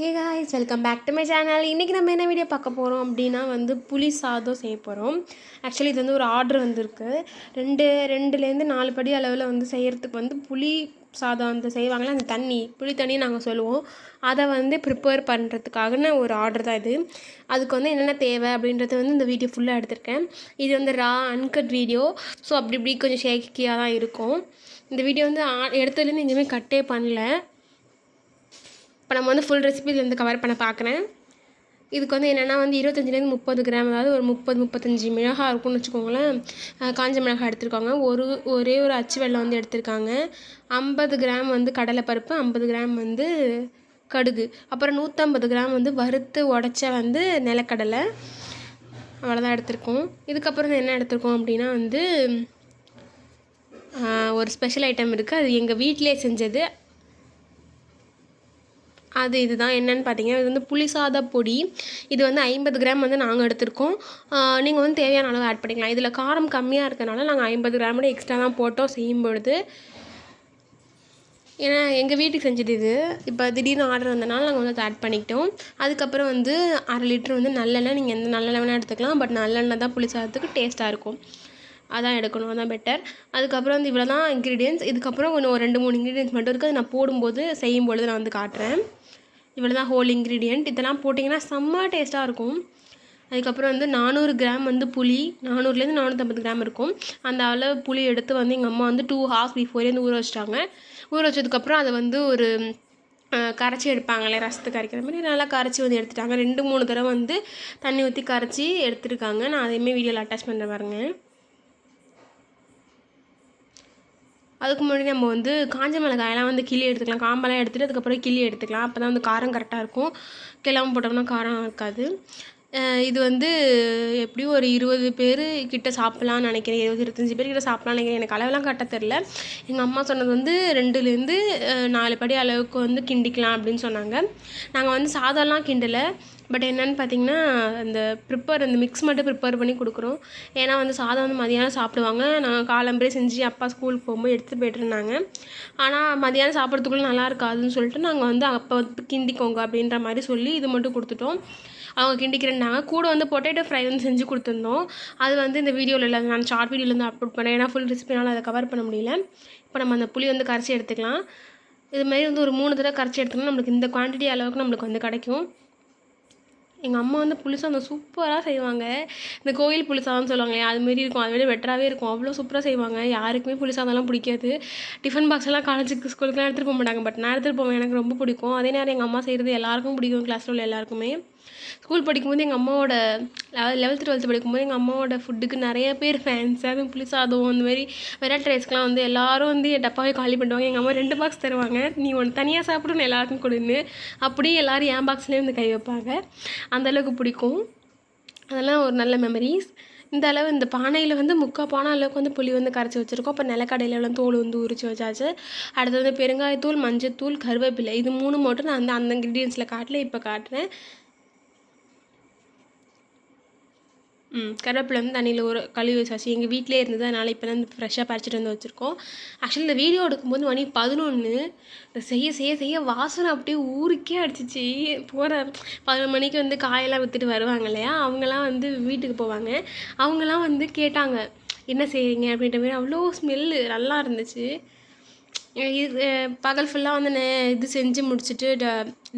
Hey guys, welcome back to my channel. இன்றைக்கி நம்ம என்ன வீடியோ பார்க்க போகிறோம் அப்படின்னா புளி சாதம் செய்ய போகிறோம். ஆக்சுவலி இது ஒரு ஆர்டர் வந்திருக்கு. ரெண்டுலேருந்து 4 படி அளவில் செய்கிறதுக்கு புளி சாதம் செய்வாங்களே, அந்த புளி தண்ணி நாங்கள் சொல்லுவோம். அதை ப்ரிப்பேர் பண்ணுறதுக்காகன ஒரு ஆர்டர் தான் இது. அதுக்கு என்னென்ன தேவை அப்படின்றது இந்த வீடியோ ஃபுல்லாக எடுத்திருக்கேன். இது ரா அன்கட் வீடியோ. ஸோ அப்படி இப்படி கொஞ்சம் ஷேக்கியாக தான் இருக்கும். இந்த வீடியோ எடுத்ததுலேருந்து எதுவுமே கட்டே பண்ணல. இப்போ நம்ம ஃபுல் ரெசிபி இதில் கவர் பண்ண பார்க்குறேன். இதுக்கு என்னென்னா 25லேருந்து 30 கிராம், அதாவது ஒரு 30-35 மிளகாய் இருக்கும்னு வச்சுக்கோங்களேன். காஞ்ச மிளகாய் எடுத்துருக்காங்க. ஒரே ஒரு அச்சு வெல்லம் எடுத்திருக்காங்க. 50 கிராம் கடலைப்பருப்பு, 50 கிராம் கடுகு, அப்புறம் 150 கிராம் வறுத்து உடச்ச நிலக்கடலை. அவ்வளோதான் எடுத்திருக்கோம். இதுக்கப்புறம் என்ன எடுத்திருக்கோம் அப்படின்னா ஒரு ஸ்பெஷல் ஐட்டம் இருக்குது. அது எங்கள் வீட்டிலே செஞ்சது. இதுதான் என்னென்னு பார்த்தீங்கன்னா, இது புளி சாத பொடி. இது 50 கிராம் நாங்கள் எடுத்திருக்கோம். நீங்கள் தேவையான அளவு ஆட் பண்ணிக்கலாம். இதில் காரம் கம்மியாக இருக்கனால நாங்கள் 50 கிராமோட எக்ஸ்ட்ரா தான் போட்டோம் செய்யும் பொழுது. ஏன்னா எங்கள் வீட்டுக்கு செஞ்சது இது. இப்போ திடீர்னு ஆர்டர் வந்தனால நாங்கள் அதை ஆட் பண்ணிக்கிட்டோம். அதுக்கப்புறம் 1/2 லிட்டர் நல்லெண்ணெய். நீங்கள் எந்த நல்லெண்ணெய் வேணால் எடுத்துக்கலாம். பட் நல்லெண்ணெய் தான் புளி சாதத்துக்கு டேஸ்ட்டாக இருக்கும். அதான் எடுக்கணும், அதான் பெட்டர். அதுக்கப்புறம் இவ்வளோ தான் இன்க்ரீடியன்ஸ். இதுக்கப்புறம் ஒரு 2-3 இன்க்ரீடியன்ஸ் மட்டும் இருக்குது. அது நான் போடும்போது செய்யும்பொழுது நான் காட்டுறேன். இவ்வளோ தான் ஹோல் இன்க்ரீடியன்ட். இதெல்லாம் போட்டிங்கன்னா செம்ம டேஸ்ட்டாக இருக்கும். அதுக்கப்புறம் 400 கிராம் புளி, 400லேருந்து 450 கிராம் இருக்கும். அந்த அளவு புளி எடுத்து எங்கள் அம்மா 2 ஹார்ஸ் பிஃபோரே ஊற வச்சிட்டாங்க. ஊற வச்சதுக்கப்புறம் அதை ஒரு கரைச்சி எடுப்பாங்களே, ரசத்துக்கு கரைக்கிற மாதிரி நல்லா கரைச்சி எடுத்துட்டாங்க. 2-3 தடவை தண்ணி ஊற்றி கரைச்சி எடுத்துருக்காங்க. நான் அதையுமே வீடியோவில் அட்டாச் பண்ணுற பாருங்க. அதுக்கு முன்னாடி நம்ம காஞ்ச மிளகாயெல்லாம் கிள்ளி எடுத்துக்கலாம். காம்பெல்லாம் எடுத்துகிட்டு அதுக்கப்புறம் கிள்ளி எடுத்துக்கலாம். அப்போ தான் காரம் கரெக்டாக இருக்கும். கிள்ளாமல் போட்டோம்னா காரம் இருக்காது. இது எப்படியும் ஒரு 20 பேர் கிட்ட சாப்பிட்லான்னு நினைக்கிறேன். 20-25 பேர் கிட்ட சாப்பிட்லான்னு நினைக்கிறேன். எனக்கு அளவெல்லாம் கரெக்டாக தெரில. எங்கள் அம்மா சொன்னது 2லேருந்து 4 படி அளவுக்கு கிண்டிக்கலாம் அப்படின்னு சொன்னாங்க. நாங்கள் சாதம்லாம் கிண்டலை. பட் என்னென்னு பார்த்தீங்கன்னா, அந்த மிக்ஸ் மட்டும் ப்ரிப்பேர் பண்ணி கொடுக்குறோம். ஏன்னா சாதம் மதியானம் சாப்பிடுவாங்க. நாங்கள் காலம்பரே செஞ்சு அப்பா ஸ்கூலுக்கு போகும்போது எடுத்துகிட்டு போய்ட்டுருந்தாங்க. ஆனால் மதியானம் சாப்பிட்றதுக்குள்ளே நல்லா இருக்காதுன்னு சொல்லிட்டு நாங்கள் அப்போ கிண்டிக்கோங்க அப்படின்ற மாதிரி சொல்லி இது மட்டும் கொடுத்துட்டோம். அவங்க கிண்டிக்கிறேன்னாங்க. கூட பொட்டேட்டோ ஃப்ரை செஞ்சு கொடுத்துருந்தோம். அது இந்த வீடியோவில் இல்லை, நான் ஷார்ட் வீடியோவில் அப்லோட் பண்ணேன். ஏன்னா ஃபுல் ரெசிபினால் அதை கவர் பண்ண முடியல. இப்போ நம்ம அந்த புளி கரைச்சி எடுத்துக்கலாம். இதுமாதிரி ஒரு 3 தடவை கரைச்சி எடுத்துக்கலாம். நம்மளுக்கு இந்த குவான்டிட்டி அளவுக்கு நம்மளுக்கு கிடைக்கும். எங்கள் அம்மா புளி சாதம் சூப்பராக செய்வாங்க. இந்த கோயில் புளி சாதம்னு சொல்லுவாங்களே, அதுமாரி இருக்கும். அதை விட பெட்டராகவே இருக்கும். அவ்வளோ சூப்பராக செய்வாங்க. யாருக்குமே புளி சாதம்லாம் பிடிக்காது. டிஃபன் பாக்ஸ்லாம் காலேஜுக்கு ஸ்கூலுக்குலாம் எடுத்துகிட்டு போக மாட்டாங்க. பட் நான் எடுத்துகிட்டு போவேன். எனக்கு ரொம்ப பிடிக்கும். அதே நேரம் எங்கள் அம்மா செய்கிறது எல்லாருக்கும் பிடிக்கும். கிளாஸில் உள்ள எல்லாருக்குமே. ஸ்கூல் படிக்கும்போது எங்கள் அம்மாவோட 11th 12th படிக்கும்போது எங்கள் அம்மாவோட ஃபுட்டுக்கு நிறைய பேர் ஃபேன்ஸ். அதுவும் புளி சாதம் அந்தமாரி வெரைட்டி ரைஸ்க்கெலாம் எல்லோரும் என் டப்பாவே காலி பண்ணுவாங்க. எங்கள் அம்மா 2 பாக்ஸ் தருவாங்க. நீ ஒன்று தனியாக சாப்பிடுன்னு எல்லாருக்கும் கொடுன்னு. அப்படியே எல்லோரும் என் பாக்ஸ்லேயே கை வைப்பாங்க. அந்தளவுக்கு பிடிக்கும். அதெல்லாம் ஒரு நல்ல மெமரிஸ். இந்த அளவு இந்த பானையில் 3/4 பானை அளவுக்கு புளி கரைச்சி வச்சுருக்கோம். அப்போ நிலக்கடையிலலாம் தோல் உரித்து வச்சாச்சு. அடுத்தது பெருங்காயத்தூள், மஞ்சத்தூள், கருவேப்பிலை. இது 3 மட்டும் நான் அந்த இன்க்ரீடியன்ஸில் காட்டல, இப்போ காட்டுறேன். கருவேப்பிலை தண்ணியில் ஒரு கழுவி வச்சாச்சு. எங்கள் வீட்டிலே இருந்தது. அதனால் இப்போ தான் ஃப்ரெஷ்ஷாக பறிச்சிட்டு வச்சுருக்கோம். ஆக்சுவலி இந்த வீடியோ எடுக்கும்போது மணி 11. செய்ய வாசனை அப்படியே ஊருக்கே அடிச்சிச்சு. போகிற 11 மணிக்கு காயெல்லாம் விற்றுட்டு வருவாங்க இல்லையா, அவங்களாம் வீட்டுக்கு போவாங்க. அவங்களாம் கேட்டாங்க, என்ன செய்கிறீங்க அப்படின்ற மாதிரி. அவ்வளோ ஸ்மெல்லு நல்லா இருந்துச்சு. இது பகல் ஃபுல்லாக இது செஞ்சு முடிச்சுட்டு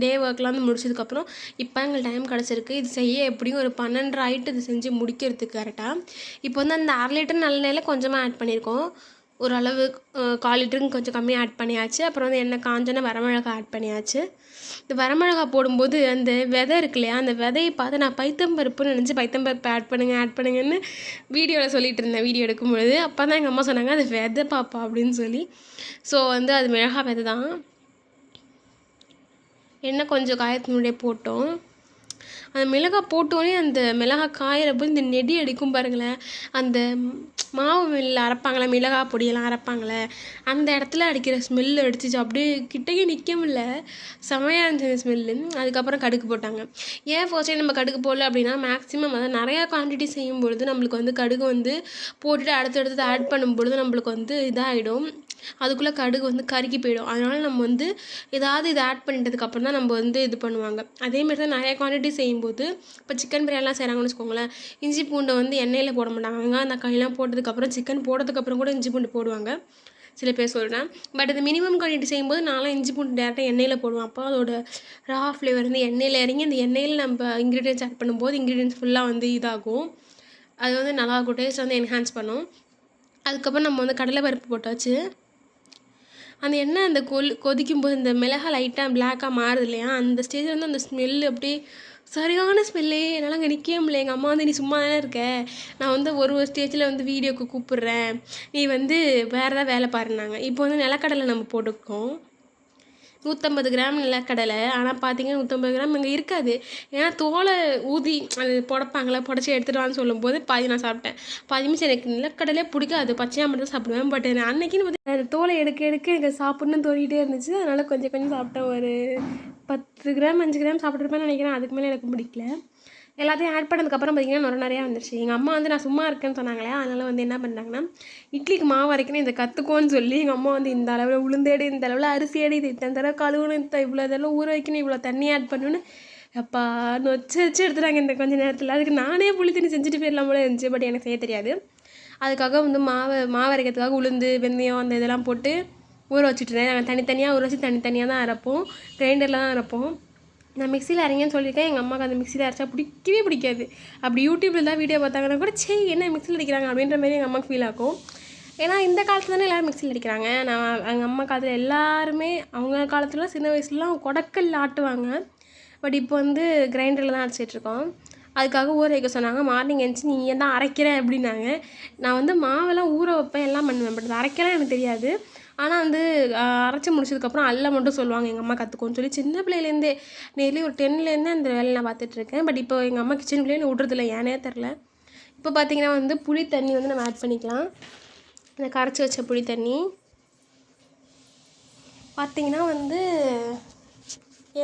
டே ஒர்க்லாம் முடிச்சதுக்கப்புறம் இப்போ எங்களுக்கு டைம் கிடச்சிருக்கு. இது செய்ய எப்படியும் ஒரு 12:30 ஆகிட்டு இது செஞ்சு முடிக்கிறதுக்கு கரெக்டாக. இப்போ அந்த 1/2 லிட்டர் நல்லெண்ணெயில் கொஞ்சமாக ஆட் பண்ணியிருக்கோம். ஓரளவு 1/4 லிட்டருக்கு கொஞ்சம் கம்மியாக ஆட் பண்ணியாச்சு. அப்புறம் எண்ணெய் காஞ்சோன்னா வரமிளகா ஆட் பண்ணியாச்சு. இந்த வரமிளகா போடும்போது அந்த விதை இருக்கு இல்லையா, அந்த விதையை பார்த்து நான் பைத்தம்பருப்புன்னு நினச்சி பைத்தம்பருப்பு ஆட் பண்ணுங்கன்னு வீடியோவில் சொல்லிகிட்டு இருந்தேன். வீடியோ எடுக்கும்பொழுது அப்போ தான் எங்கள் அம்மா சொன்னாங்க, அது விதை பாப்பா அப்படின்னு சொல்லி. ஸோ அது மிளகா விதை தான். எண்ணெய் கொஞ்சம் காயத்துக்கு முன்னாடியே போட்டோம். அந்த மிளகாய் போட்டோடனே அந்த மிளகாய் காயிறப்போ இந்த நெடி அடிக்கும் பாருங்களேன். அந்த மாவு மில்லில் அரைப்பாங்களே, மிளகாய் பொடியெல்லாம் அரைப்பாங்களே, அந்த இடத்துல அடிக்கிற ஸ்மெல்லு அடிச்சிச்சு. அப்படியே கிட்டேயே நிற்க முடியல. செமையாக இருந்துச்சு ஸ்மெல்லு. அதுக்கப்புறம் கடுகு போட்டாங்க. ஏன் ஃபர்ஸ்ட் டைம் நம்ம கடுகு போடல அப்படின்னா, மேக்ஸிமம் நிறையா குவான்டிட்டி செய்யும் பொழுது நம்மளுக்கு கடுகு போட்டுட்டு அடுத்தடுத்து ஆட் பண்ணும்பொழுது நம்மளுக்கு இதாகிடும். அதுக்குள்ளே கடுகு வந்து கருகி போயிடும். அதனால் நம்ம வந்து ஏதாவது இது ஆட் பண்ணிட்டதுக்கப்புறம் தான் நம்ம வந்து இது பண்ணுவாங்க. அதேமாரி தான் நிறைய குவான்டிட்டி செய்யும்போது இப்போ சிக்கன் பிரியாணிலாம் செய்கிறாங்கன்னு வச்சுக்கோங்களேன், இஞ்சி பூண்டை வந்து எண்ணெயில் போட மாட்டாங்க. வெங்காயம் தக்காளிலாம் போட்டதுக்கப்புறம் சிக்கன் போட்டதுக்கப்புறம் கூட இஞ்சி பூண்டு போடுவாங்க, சில பேர் சொல்கிறேன். பட் இது மினிமம் குவான்டிட்டி செய்யும்போது நான்லாம் இஞ்சி பூண்டு டேரெக்டாக எண்ணெயில் போடுவேன். அப்போ அதோட ரா ஃப்ளேவர் வந்து எண்ணெயில் இறங்கி அந்த எண்ணெயில் நம்ம இன்க்ரீடியன்ஸ் ஆட் பண்ணும்போது இன்க்ரீடியன்ஸ் ஃபுல்லாக வந்து இதாகும். அது வந்து நல்லாயிருக்கும், டேஸ்ட் வந்து என்ஹான்ஸ் பண்ணும். அதுக்கப்புறம் நம்ம வந்து கடலை பருப்பு போட்டாச்சு. அந்த எண்ணெய் அந்த கொதிக்கும்போது இந்த மிளகாய் லைட்டாக பிளாக்காக மாறுது இல்லையா, அந்த ஸ்டேஜில் வந்து அந்த ஸ்மெல்லு அப்படியே சரியான ஸ்மெல்லே. என்னால் அங்கே நிற்கவே முடியல. எங்கள் அம்மா வந்து நீ சும்மா தானே இருக்க, நான் வந்து ஒரு ஸ்டேஜில் வந்து வீடியோக்கு கூப்பிட்றேன், நீ வந்து வேறு ஏதாவது வேலை பாருனாங்க. இப்போ வந்து நிலக்கடலை நம்ம போட்டுக்கோம், 150 கிராம் நிலக்கடலை. ஆனால் பார்த்தீங்கன்னா 150 கிராம் இங்கே இருக்காது. ஏன்னா தோலை ஊதி அது புடப்பாங்களே, புடச்சி எடுத்துகிட்டு வான்னு சொல்லும்போது பாதி நான் சாப்பிட்டேன். பாதி மிச்சம். எனக்கு நிலக்கடலே பிடிக்காது, பச்சையாக மட்டும் தான் சாப்பிடுவேன். பட் அன்னைக்குன்னு பார்த்து அந்த தோலை எடுக்க எனக்கு சாப்பிட்ணுன்னு தோறிகிட்டே இருந்துச்சு. அதனால் கொஞ்சம் கொஞ்சம் சாப்பிட்டேன். ஒரு 10 கிராம் 5 கிராம் சாப்பிட்ருப்பேன்னு நினைக்கிறேன். அதுக்கு மேலே எனக்கு பிடிக்கல. எல்லாத்தையும் ஆட் பண்ணதுக்கப்புறம் பார்த்திங்கன்னா நிறையா வந்துருச்சு. எங்கள் அம்மா வந்து நான் சும்மா இருக்கேன்னு சொன்னாங்களே, அதனால் வந்து என்ன பண்ணாங்கன்னா, இட்லிக்கு மாவு அரைக்கணும் இதை கற்றுக்கோன்னு சொல்லி எங்கள் அம்மா வந்து இந்த அளவில் உளுந்தேடு, இந்த அளவில் அரிசி எடு, இது இத்தனை தடவை கழுவணும், இவ்வளோ இதெல்லாம் ஊற வைக்கணும், இவ்வளோ தண்ணி ஆட் பண்ணணுன்னு அப்பா நொச்சு வச்சு எடுத்துட்டாங்க இந்த கொஞ்சம் நேரத்தில். அதுக்கு நானே புளி தண்ணி செஞ்சுட்டு போயிடலாம் போல இருந்துச்சு. பட் எனக்கு செய்ய தெரியாது. அதுக்காக வந்து மாவு அரைக்கிறதுக்காக உளுந்து, வெந்தயம் அந்த இதெல்லாம் போட்டு ஊற வச்சுட்டுருந்தேன். நாங்கள் தனித்தனியாக ஊற வச்சு தனித்தனியாக தான் அரைப்போம், கிரைண்டரில் தான் அரைப்போம். நான் மிக்சியில் அரைங்கன்னு சொல்லியிருக்கேன். எங்கள் அம்மாவுக்கு அந்த மிக்சியில் அரைச்சா பிடிக்கவே பிடிக்காது. அப்படி யூடியூப்பில் தான் வீடியோ பார்த்தாங்கன்னா கூட என்ன மிக்சியில் அடிக்கிறாங்க அப்படின்ற மாதிரி எங்கள் அம்மாவுக்கு ஃபீல் ஆகும். ஏன்னா இந்த காலத்தில் தானே எல்லோரும் மிக்சியில் அடிக்கிறாங்க. நான் எங்கள் அம்மா காலத்தில் எல்லாருமே அவங்க காலத்தில் சின்ன வயசுலாம் கொடக்கல் ஆட்டுவாங்க. பட் இப்போ வந்து கிரைண்டரில் தான் அரைச்சிட்ருக்கோம். அதுக்காக ஊற வைக்க சொன்னாங்க. மார்னிங் எழுந்துச்சி நீ ஏன் தான் அரைக்கிற அப்படின்னாங்க. நான் வந்து மாவெல்லாம் ஊற வைப்பேன், எல்லாம் பண்ணுவேன். பட் அது அரைக்கலாம் எனக்கு தெரியாது. ஆனால் வந்து அரைச்சி முடிச்சதுக்கப்புறம் அல்ல மட்டும் சொல்லுவாங்க எங்கள் அம்மா கற்றுக்கோன்னு சொல்லி. சின்ன பிள்ளையிலேருந்தே நியர்லி ஒரு 10லேருந்தே அந்த வேலையை நான் பார்த்துட்ருக்கேன். பட் இப்போ எங்கள் அம்மா கிச்சனுக்குள்ளேயே என்னை விட்றதில்ல, ஏனே தெரில. இப்போ பார்த்திங்கன்னா வந்து புளி தண்ணி வந்து நம்ம ஆட் பண்ணிக்கலாம். இந்த கரைச்சி வச்ச புளி தண்ணி பார்த்திங்கன்னா வந்து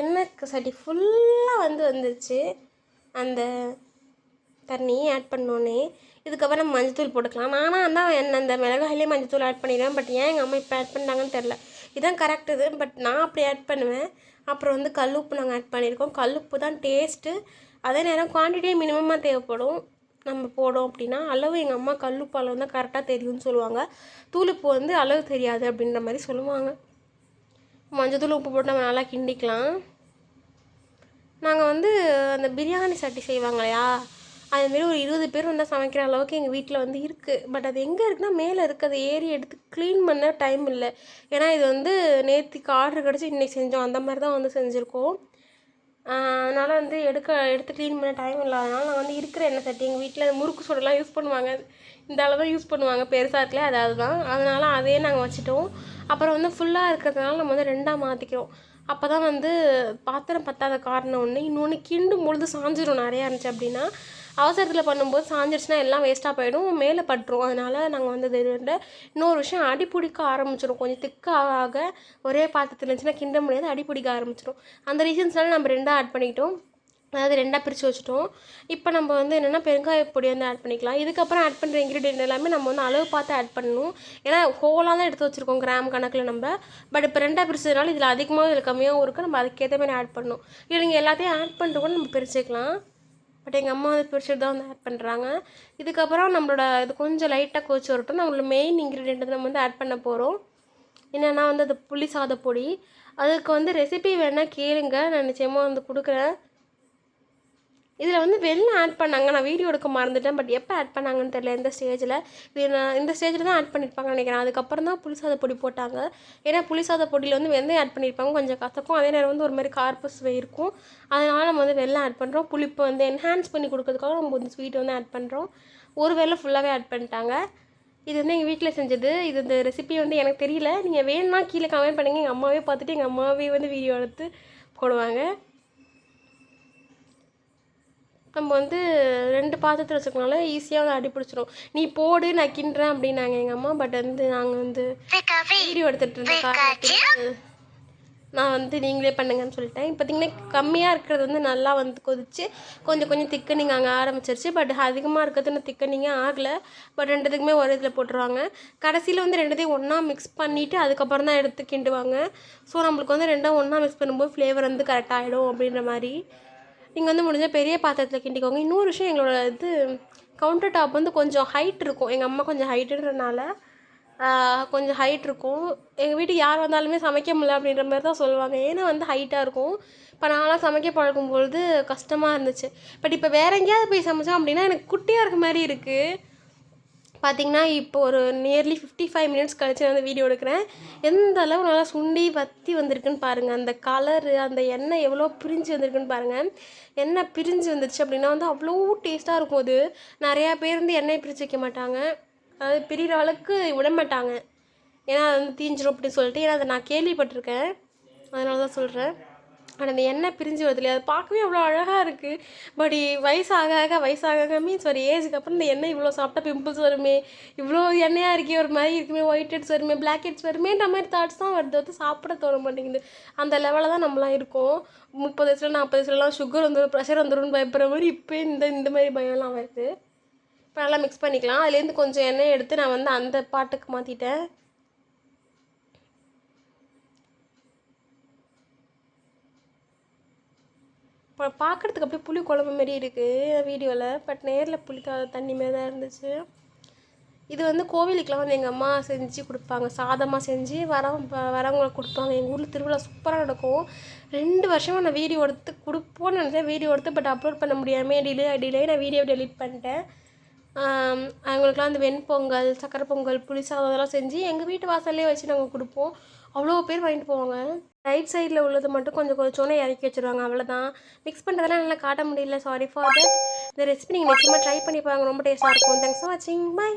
எண்ணெய் சட்டி ஃபுல்லாக வந்து வந்துருச்சு. அந்த தண்ணி ஆட் பண்ணோன்னே இதுக்கப்புறம் நம்ம மஞ்சத்தூள் போட்டுக்கலாம். நானாக தான் அந்த மிளகாயிலே மஞ்சத்தூள் ஆட் பண்ணிடுவேன். பட் ஏன் எங்கள் அம்மா இப்போ ஆட் பண்ணாங்கன்னு தெரில. இதுதான் கரெக்ட் இது. பட் நான் அப்படி ஆட் பண்ணுவேன். அப்புறம் வந்து கல்லுப்பு நாங்கள் ஆட் பண்ணியிருக்கோம். கல்லுப்பு தான் டேஸ்ட்டு. அதே நேரம் குவான்டிட்டியே மினிமமாக தேவைப்படும். நம்ம போடும் அப்படின்னா அளவு எங்கள் அம்மா கல்லுப்பு அளவு வந்து கரெக்டாக தெரியும்னு சொல்லுவாங்க. தூளுப்பு வந்து அளவு தெரியாது அப்படின்ற மாதிரி சொல்லுவாங்க. மஞ்சத்தூள் உப்பு போட்டு நம்ம நல்லா கிண்டிக்கலாம். நாங்கள் வந்து அந்த பிரியாணி சட்டி செய்வாங்க இல்லையா, அதுமாரி ஒரு 20 பேர் வந்தால் சமைக்கிற அளவுக்கு எங்கள் வீட்டில் வந்து இருக்குது. பட் அது எங்கே இருக்குன்னா மேலே இருக்குது. அதை ஏறி எடுத்து க்ளீன் பண்ண டைம் இல்லை. ஏன்னா இது வந்து நேற்றுக்கு ஆர்டர் கிடச்சி இன்றைக்கி செஞ்சோம், அந்த மாதிரி தான் வந்து செஞ்சுருக்கோம். அதனால் வந்து எடுத்து க்ளீன் பண்ண டைம் இல்லாதனால நான் வந்து இருக்கிற எண்ணெய் சட்டி எங்கள் வீட்டில் முறுக்கு சோடெல்லாம் யூஸ் பண்ணுவாங்க, இந்த அளவு தான் யூஸ் பண்ணுவாங்க, பெருசாக இருக்கல அதாவது தான். அதனால் அதையே நாங்கள் வச்சுட்டோம். அப்புறம் வந்து ஃபுல்லாக இருக்கிறதுனால நம்ம வந்து 2ஆக மாற்றிக்கிறோம். அப்போ தான் வந்து பாத்திரம் பத்தாத காரணம் ஒன்று. இன்னொன்று கிண்டும் பொழுது சாஞ்சிடும் நிறையா இருந்துச்சு அப்படின்னா. அவசரத்தில் பண்ணும்போது சாஞ்சிடுச்சுன்னா எல்லாம் வேஸ்ட்டாக போயிடும், மேலே பட்டுரும். அதனால் நாங்கள் வந்து இது இன்னொரு விஷயம், அடி பிடிக்க ஆரம்பிச்சிடும். கொஞ்சம் திக்காக ஆக ஒரே பாத்திரத்தில் இருந்துச்சுன்னா கிண்ட முடியாது, அடி பிடிக்க ஆரம்பிச்சிடும். அந்த ரீசன்ஸ்னால நம்ம 2ஆக ஆட் பண்ணிக்கிட்டோம், அதாவது 2ஆக பிரித்து வச்சுட்டோம். இப்போ நம்ம வந்து என்னென்னா பெருங்காயப்பொடி வந்து ஆட் பண்ணிக்கலாம். இதுக்கப்புறம் ஆட் பண்ணுற இன்க்ரீடியன்ட் எல்லாமே நம்ம வந்து அளவு பார்த்து ஆட் பண்ணணும். ஏன்னா ஹோலாக தான் எடுத்து வச்சுருக்கோம் கிராம் கணக்கில் நம்ம. பட் இப்போ 2ஆக பிரிச்சதுனால இதில் அதிகமாகவும் இதில் கம்மியாகவும் இருக்குது. நம்ம அதுக்கேற்ற மாதிரி ஆட் பண்ணணும். இல்லை நீங்கள் எல்லாத்தையும் ஆட் பண்ணிட்டு கூட நம்ம பிரிச்சுக்கலாம். பட் எங்கள் அம்மா வந்து பிரிச்சுட்டு தான் வந்து ஆட் பண்ணுறாங்க. இதுக்கப்புறம் நம்மளோட இது கொஞ்சம் லைட்டாக கொதிச்சு வரட்டும். நம்மளோட மெயின் இன்க்ரீடியன்ட் நம்ம வந்து ஆட் பண்ண போகிறோம். என்னென்னா வந்து அது புளி சாதப்பொடி. அதுக்கு வந்து ரெசிபி வேணால் கேளுங்க, நான் நிச்சயமாக வந்து கொடுக்குறேன். இதில் வந்து வெல்லம் ஆட் பண்ணாங்க, நான் வீடியோ எடுக்க மறந்துட்டேன். பட் எப்போ ஆட் பண்ணாங்கன்னு தெரியல, இந்த ஸ்டேஜில். இது நான் இந்த ஸ்டேஜில் தான் ஆட் பண்ணியிருப்பாங்கன்னு நினைக்கிறேன். அதுக்கப்புறம் தான் புளிசாத பொடி போட்டாங்க. ஏன்னா புளிசாத பொடியில் வந்து வெந்தயம் ஆட் பண்ணியிருப்பாங்க, கொஞ்சம் கசக்கும். அதே நேரம் வந்து ஒரு மாதிரி கார்ப்பு சுவை இருக்கும். அதனால் நம்ம வந்து வெல்லம் ஆட் பண்ணுறோம். புளிப்பு வந்து என்ஹான்ஸ் பண்ணி கொடுக்கறதுக்காக நம்ம வந்து ஸ்வீட் வந்து ஆட் பண்ணுறோம். ஒரு வெல்லம் ஃபுல்லாகவே ஆட் பண்ணிட்டாங்க. இது வந்து எங்கள் வீட்டில் செஞ்சது. இந்த ரெசிபி வந்து எனக்கு தெரியல, நீங்கள் வேணும்னா கீழே கமெண்ட் பண்ணுங்கள். எங்கள் அம்மாவே பார்த்துட்டு எங்கள் அம்மாவே வந்து வீடியோ எடுத்து போடுவாங்க. நம்ம வந்து 2 பாத்திரத்தில் வச்சுக்கனால ஈஸியாக வந்து அடி பிடிச்சிரும். நீ போடு நான் கிண்டுறேன் அப்படின்னாங்க எங்கள் அம்மா. பட் வந்து நாங்கள் வந்து வீடியோ எடுத்துகிட்டு இருந்த காரணத்தில் நான் வந்து நீங்களே பண்ணுங்கன்னு சொல்லிட்டேன். இப்போ பார்த்திங்கன்னா கம்மியாக இருக்கிறது வந்து நல்லா வந்து கொதிச்சு கொஞ்சம் கொஞ்சம் திக்கனிங் அங்கே ஆரம்பிச்சிருச்சு. பட் அதிகமாக இருக்கிறது இன்னும் திக்கனிங்கே ஆகலை. பட் ரெண்டுத்துக்குமே ஒரே இதில் போட்டுருவாங்க. கடைசியில் வந்து ரெண்டுத்தையும் ஒன்றா மிக்ஸ் பண்ணிவிட்டு அதுக்கப்புறம் தான் எடுத்து கிண்டுவாங்க. ஸோ நம்மளுக்கு வந்து ரெண்டும் ஒன்றா மிக்ஸ் பண்ணும்போது ஃப்ளேவர் வந்து கரெக்டாகிடும் அப்படின்ற மாதிரி. நீங்கள் வந்து முடிஞ்சால் பெரிய பாத்திரத்தில் கிண்டிக்கோங்க. இன்னொரு விஷயம், எங்களோட இது கவுண்டர் டாப் வந்து கொஞ்சம் ஹைட் இருக்கும். எங்கள் அம்மா கொஞ்சம் ஹைட்டுன்றனால கொஞ்சம் ஹைட் இருக்கும். எங்கள் வீட்டுக்கு யார் வந்தாலுமே சமைக்க முடியல அப்படின்ற மாதிரி தான் சொல்லுவாங்க. ஏன்னா வந்து ஹைட்டாக இருக்கும். இப்போ நான்லாம் சமைக்க பழகும்பொழுது கஷ்டமாக இருந்துச்சு. பட் இப்போ வேறு எங்கேயாவது போய் சமைச்சோம் அப்படின்னா எனக்கு குட்டியாக இருக்க மாதிரி இருக்குது. பார்த்திங்கன்னா இப்போ ஒரு நியர்லி 55 மினிட்ஸ் கழிச்சு நான் வந்து வீடியோ எடுக்கிறேன். எந்த அளவு நல்லா சுண்டி வற்றி வந்திருக்குன்னு பாருங்கள். அந்த கலரு, அந்த எண்ணெய் எவ்வளோ பிரிஞ்சு வந்திருக்குன்னு பாருங்கள். எண்ணெய் பிரிஞ்சு வந்துருச்சு அப்படின்னா வந்து அவ்வளோ டேஸ்ட்டாக இருக்கும். அது நிறையா பேர் வந்து எண்ணெய் பிரித்து வைக்க மாட்டாங்க. அதாவது பிரிகிற அளவுக்கு விட மாட்டாங்க. ஏன்னா அது வந்து தீஞ்சிரும் அப்படின்னு சொல்லிட்டு. ஏன்னா அதை நான் கேள்விப்பட்டிருக்கேன், அதனால தான் சொல்கிறேன். ஆனால் அந்த எண்ணெய் பிரிஞ்சு வருது இல்லையா, அது பார்க்கவே அவ்வளோ அழகாக இருக்குது. பட் வயசாக மீன்ஸ் ஒரு ஏஜுக்கு அப்புறம் இந்த எண்ணெய் இவ்வளோ சாப்பிட்டா பிம்பிள்ஸ் வருமே, இவ்வளோ எண்ணெயாக இருக்கே, ஒரு மாதிரி இருக்குமே, ஒயிட் ஹெட்ஸ் வருமே, பிளாக் ஹெட்ஸ் வருமேன்ற மாதிரி தாட்ஸ் தான் வருது. வந்து சாப்பிட தோண மாட்டேங்குது. அந்த லெவலில் தான் நம்மளாம் இருக்கோம். 30 வயசுல 40 வயசுலலாம் சுகர் வந்துடும், ப்ரெஷர் வந்துடும்னு பயப்படுற மாதிரி இப்போ இந்த மாதிரி பயம்லாம் வருது. இப்போ நல்லா மிக்ஸ் பண்ணிக்கலாம். அதுலேருந்து கொஞ்சம் எண்ணெய் எடுத்து நான் வந்து அந்த பாட்டுக்கு மாற்றிட்டேன். இப்போ பார்க்குறதுக்கு அப்படியே புளி குழம்பு மாரி இருக்குது வீடியோவில். பட் நேரில் புளி தண்ணி மாரி தான் இருந்துச்சு. இது வந்து கோவிலுக்கெலாம் வந்து எங்கள் அம்மா செஞ்சு கொடுப்பாங்க. சாதமாக செஞ்சு வரவங்களுக்கு கொடுப்பாங்க. எங்கள் ஊரில் திருவிழா சூப்பராக நடக்கும். 2 வருஷமாக நான் வீடியோ எடுத்து கொடுப்போன்னு நினச்சேன். வீடியோ எடுத்து பட் அப்லோட் பண்ண முடியாமல் டிலே நான் வீடியோ டெலிட் பண்ணிட்டேன். அவங்களுக்குலாம் அந்த வெண்பொங்கல், சக்கரை பொங்கல், புளி சாதம் அதெல்லாம் செஞ்சு எங்கள் வீட்டு வாசல்லே வச்சு நாங்கள் கொடுப்போம். அவ்வளோ பேர் வாங்கிட்டு போவாங்க. ரைட் சைடில் உள்ளது மட்டும் கொஞ்சம் கொஞ்சோன்னு இறக்கி வச்சுருவாங்க, அவ்வளோதான். மிக்ஸ் பண்ணுறதெல்லாம் நல்லா காட்ட முடியல, சாரி ஃபார் தட். இந்த ரெசிபி நீங்கள் நிச்சயமாக ட்ரை பண்ணி பாருங்க, ரொம்ப டேஸ்ட்டாக இருக்கும். தேங்க்ஸ் ஃபார் வாட்சிங், பை.